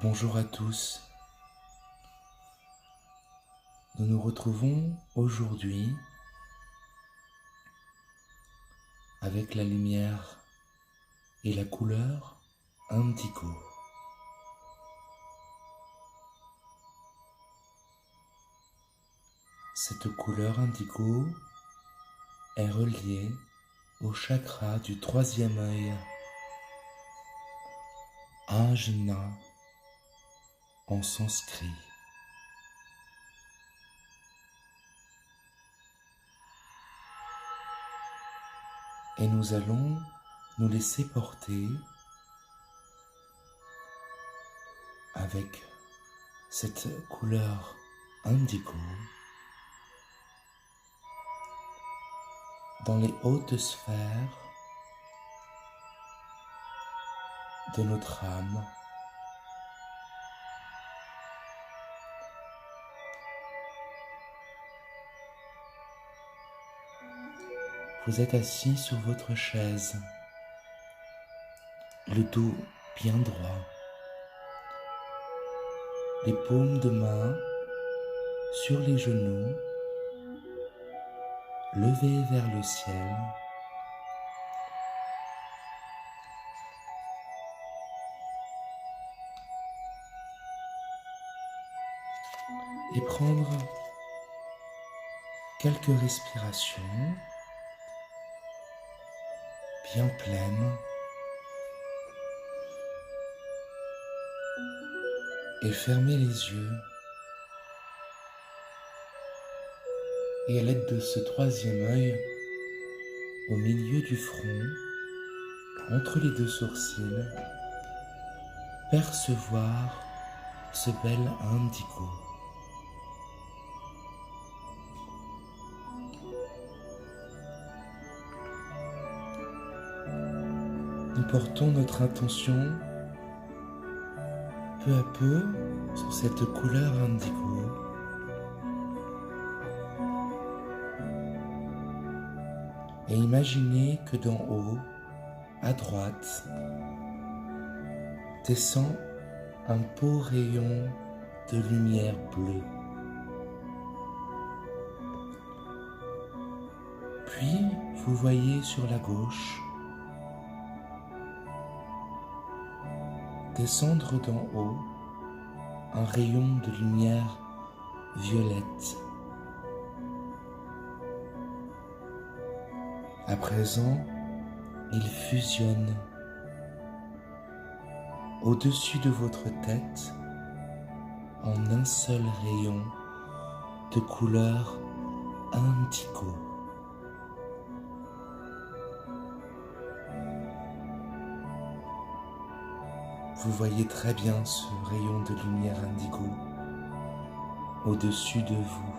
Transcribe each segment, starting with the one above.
Bonjour à tous, nous nous retrouvons aujourd'hui avec la lumière et la couleur indigo. Cette couleur indigo est reliée au chakra du troisième œil, Ajna en sanskrit. Et nous allons nous laisser porter avec cette couleur indigo dans les hautes sphères de notre âme, vous êtes assis sur votre chaise, le dos bien droit, les paumes de main sur les genoux, levées vers le ciel, et prendre quelques respirations bien pleines et fermer les yeux. Et à l'aide de ce troisième œil, au milieu du front, entre les deux sourcils, percevoir ce bel indigo. Nous portons notre attention peu à peu sur cette couleur indigo. Et imaginez que d'en haut, à droite, descend un beau rayon de lumière bleue. Puis, vous voyez sur la gauche descendre d'en haut un rayon de lumière violette. À présent, il fusionne au-dessus de votre tête en un seul rayon de couleur indigo. Vous voyez très bien ce rayon de lumière indigo au-dessus de vous.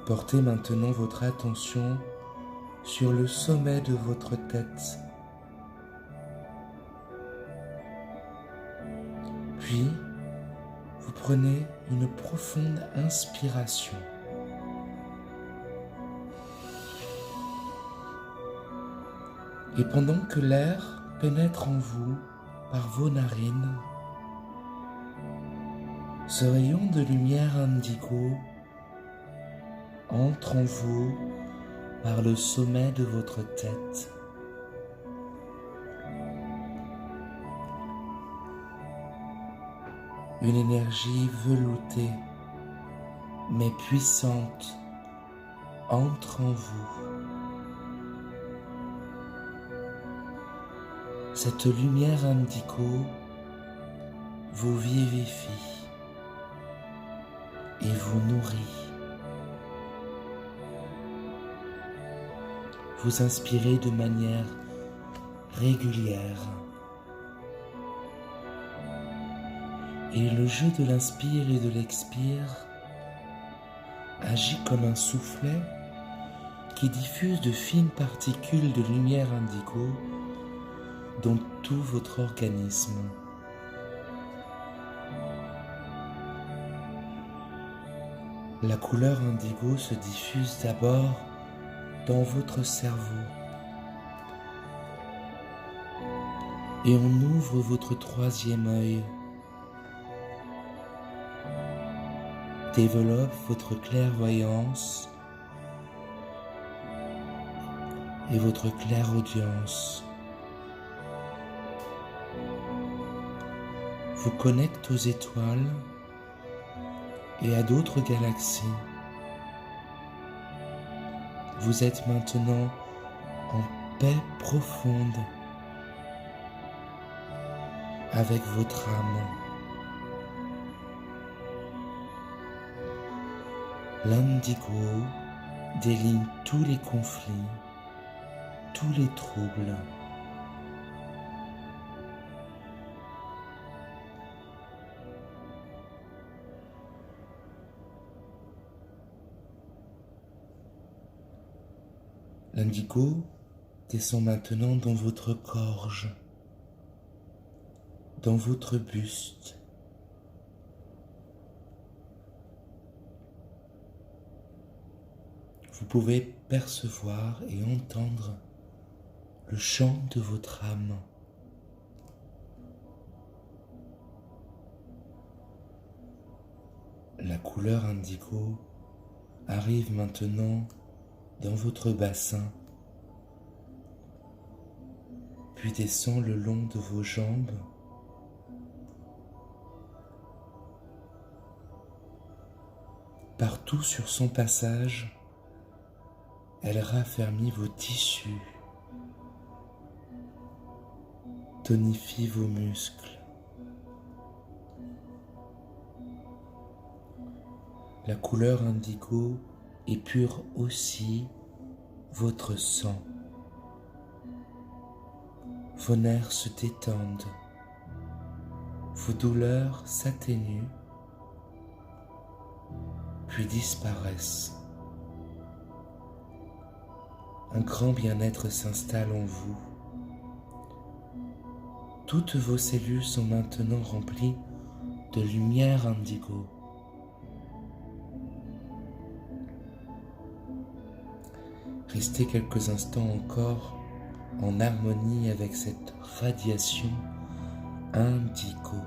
Portez maintenant votre attention sur le sommet de votre tête. Puis, vous prenez une profonde inspiration. Et pendant que l'air pénètre en vous par vos narines, ce rayon de lumière indigo entre en vous par le sommet de votre tête. Une énergie veloutée mais puissante entre en vous. Cette lumière indigo vous vivifie et vous nourrit. Vous inspirez de manière régulière. Et le jeu de l'inspire et de l'expire agit comme un soufflet qui diffuse de fines particules de lumière indigo dans tout votre organisme. La couleur indigo se diffuse d'abord dans votre cerveau, Et on ouvre votre troisième œil. Développe votre clairvoyance et votre clairaudience. Vous connecte aux étoiles et à d'autres galaxies. Vous êtes maintenant en paix profonde avec votre âme. L'indigo déligne tous les conflits, tous les troubles. L'indigo descend maintenant dans votre gorge, dans votre buste. Vous pouvez percevoir et entendre le chant de votre âme. La couleur indigo arrive maintenant dans votre bassin, puis descend le long de vos jambes, partout sur son passage, elle raffermit vos tissus, tonifie vos muscles. La couleur indigo épure aussi votre sang. Vos nerfs se détendent, vos douleurs s'atténuent, puis disparaissent. Un grand bien-être s'installe en vous. Toutes vos cellules sont maintenant remplies de lumière indigo. Restez quelques instants encore en harmonie avec cette radiation indigo.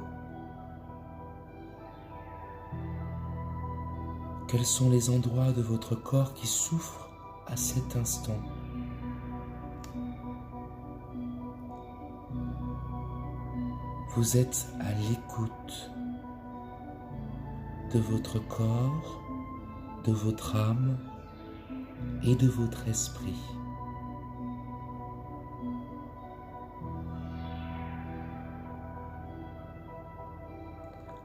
Quels sont les endroits de votre corps qui souffrent à cet instant? Vous êtes à l'écoute de votre corps, de votre âme et de votre esprit.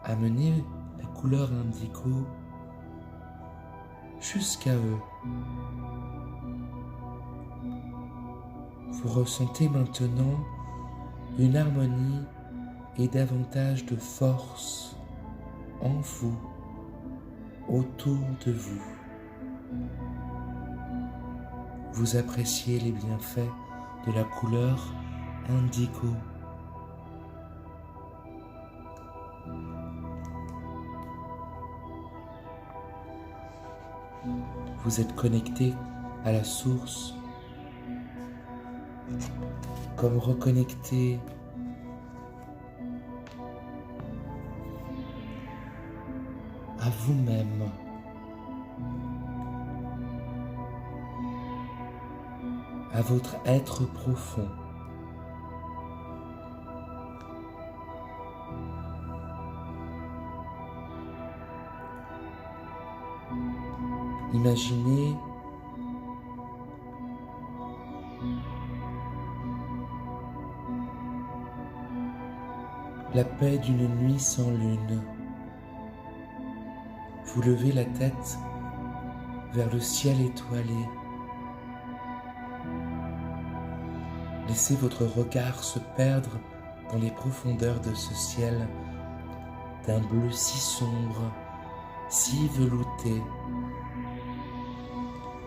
Amenez la couleur indigo jusqu'à eux. Vous ressentez maintenant une harmonie et davantage de force en vous, autour de vous. Vous appréciez les bienfaits de la couleur indigo. Vous êtes connecté à la source, comme reconnecté à vous-même. À votre être profond. Imaginez la paix d'une nuit sans lune. Vous levez la tête vers le ciel étoilé. Laissez votre regard se perdre dans les profondeurs de ce ciel d'un bleu si sombre, si velouté.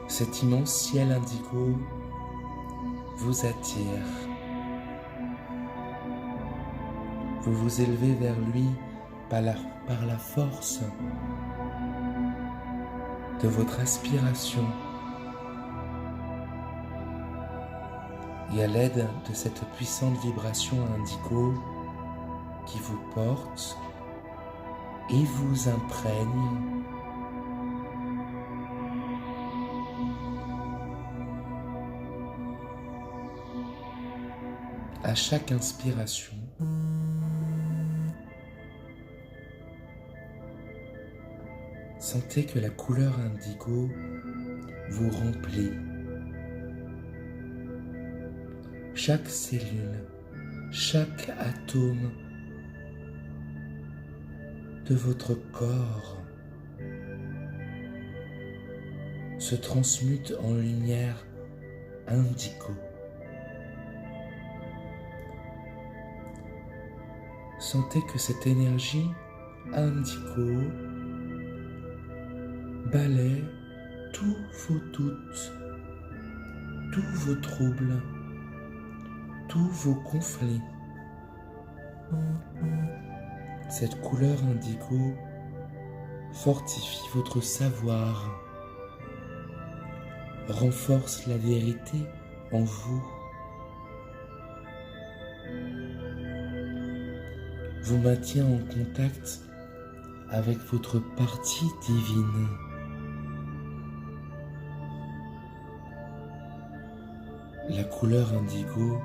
Cet immense ciel indigo vous attire. Vous vous élevez vers lui par la force de votre aspiration. Et à l'aide de cette puissante vibration indigo qui vous porte et vous imprègne, à chaque inspiration, sentez que la couleur indigo vous remplit. Chaque cellule, chaque atome de votre corps se transmute en lumière indigo. Sentez que cette énergie indigo balaie tous vos doutes, tous vos troubles, tous vos conflits. Cette couleur indigo fortifie votre savoir, renforce la vérité en vous, vous maintient en contact avec votre partie divine. La couleur indigo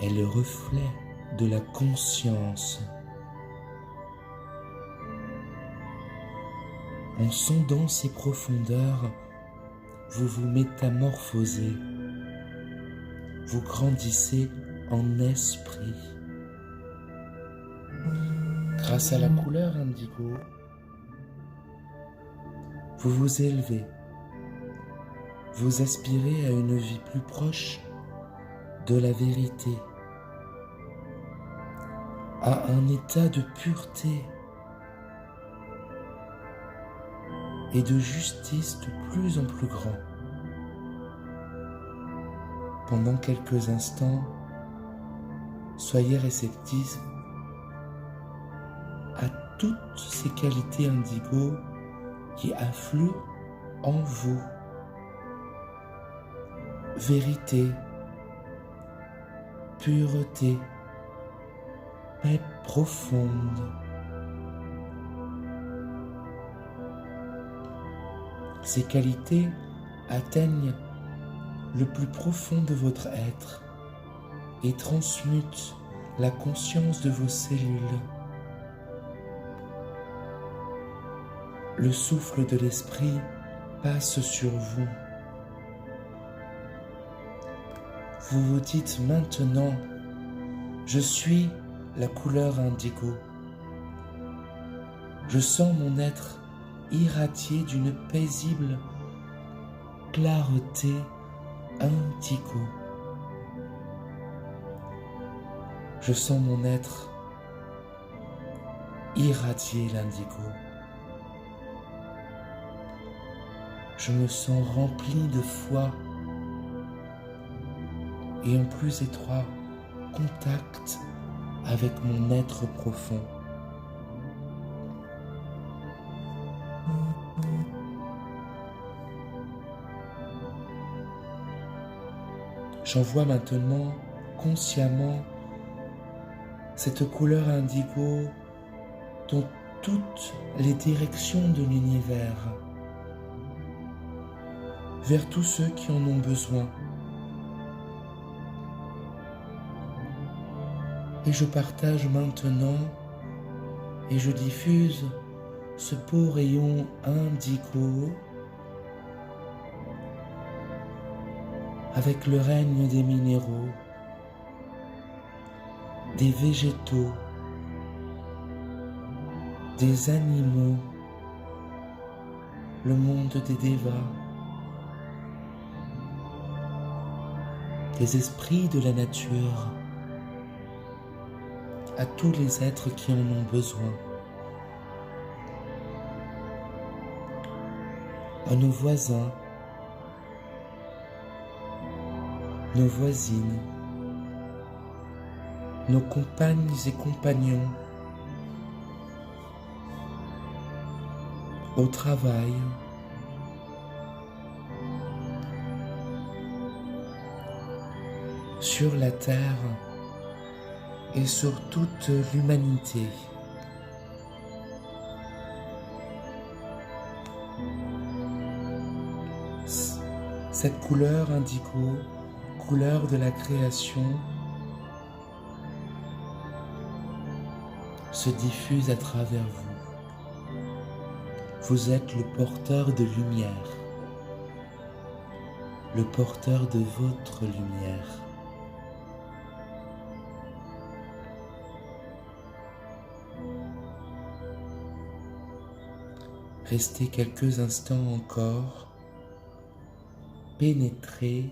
est le reflet de la conscience. En sondant ses profondeurs, vous vous métamorphosez, vous grandissez en esprit. Grâce à la couleur indigo, vous vous élevez, vous aspirez à une vie plus proche de la vérité, à un état de pureté et de justice de plus en plus grand. Pendant quelques instants, soyez réceptifs à toutes ces qualités indigo qui affluent en vous. Vérité, pureté, paix profonde. Ces qualités atteignent le plus profond de votre être et transmutent la conscience de vos cellules. Le souffle de l'esprit passe sur vous. Vous vous dites maintenant, je suis la couleur indigo. Je sens mon être irradié d'une paisible clarté indigo. Je sens mon être irradier l'indigo. Je me sens rempli de foi et en plus étroit contact avec mon être profond. J'envoie maintenant consciemment cette couleur indigo dans toutes les directions de l'univers, vers tous ceux qui en ont besoin. Et je partage maintenant et je diffuse ce beau rayon indigo avec le règne des minéraux, des végétaux, des animaux, le monde des dévas, des esprits de la nature, à tous les êtres qui en ont besoin, à nos voisins, nos voisines, nos compagnes et compagnons, au travail, sur la terre et sur toute l'humanité. Cette couleur indigo, couleur de la création, se diffuse à travers vous. Vous êtes le porteur de lumière, le porteur de votre lumière. Restez quelques instants encore pénétré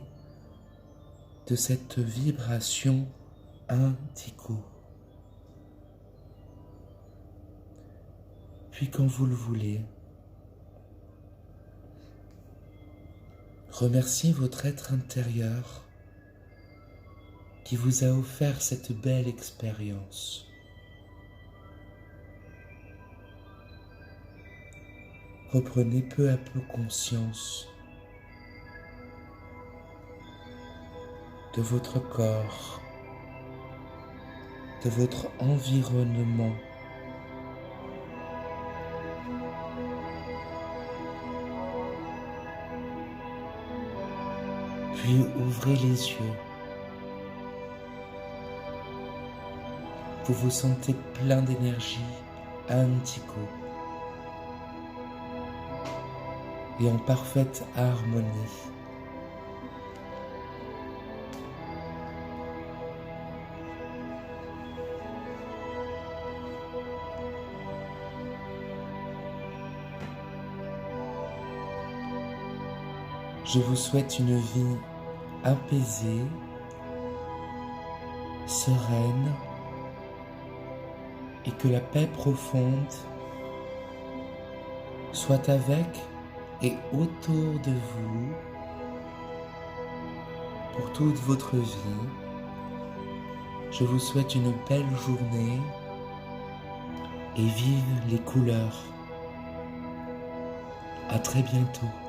de cette vibration indigo. Puis quand vous le voulez, remerciez votre être intérieur qui vous a offert cette belle expérience. Reprenez peu à peu conscience de votre corps, de votre environnement. Puis ouvrez les yeux. Vous vous sentez plein d'énergie indigo et en parfaite harmonie. Je vous souhaite une vie apaisée, sereine, et que la paix profonde soit avec et autour de vous pour toute votre vie. Je vous souhaite une belle journée et vive les couleurs. À très bientôt.